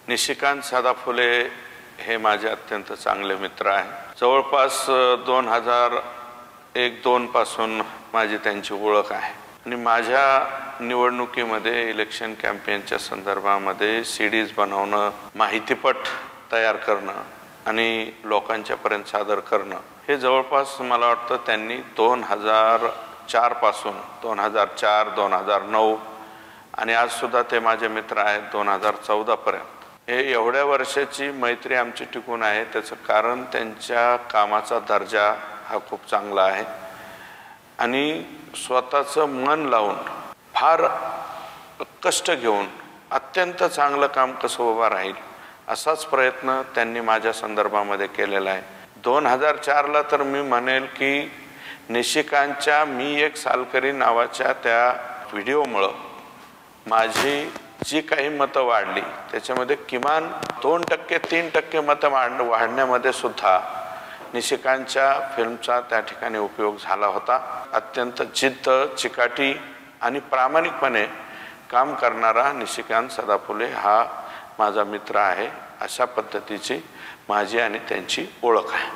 निशिकांत सदाफुले हे माझे अत्यंत चांगले मित्र आहेत। जवळपास 2001-2 पासून माझी त्यांची ओळख आहे आणि माझ्या निवडणुकीमध्ये इलेक्शन कॅम्पेनच्या संदर्भामध्ये सीडीज बनवणं, माहितीपट तयार करणं आणि लोकांच्यापर्यंत सादर करणं हे जवळपास मला वाटतं त्यांनी 2004 पासून 2004, 2009 आणि आज सुद्धा ते माझे मित्र आहेत 2014 पर्यंत। हे एवढ्या वर्षाची मैत्री आमची टिकून आहे त्याचं कारण त्यांच्या कामाचा दर्जा हा खूप चांगला आहे आणि स्वतःचं मन लावून फार कष्ट घेऊन अत्यंत चांगलं काम कसं उभं राहील असाच प्रयत्न त्यांनी माझ्या संदर्भामध्ये केलेला आहे। 2004ला तर मी म्हणेल की निशिकांतच्या मी एक सालकरी नावाच्या त्या व्हिडिओमुळं माझी जी काही मतं वाढली त्याच्यामध्ये किमान 2%, 3% मतं वाढण्यामध्ये सुद्धा निशिकांतच्या फिल्मचा त्या ठिकाणी उपयोग झाला होता। अत्यंत जिद्द, चिकाटी आणि प्रामाणिकपणे काम करणारा निशिकांत सदाफुले हा माझा मित्र आहे। अशा पद्धतीची माझी आणि त्यांची ओळख आहे।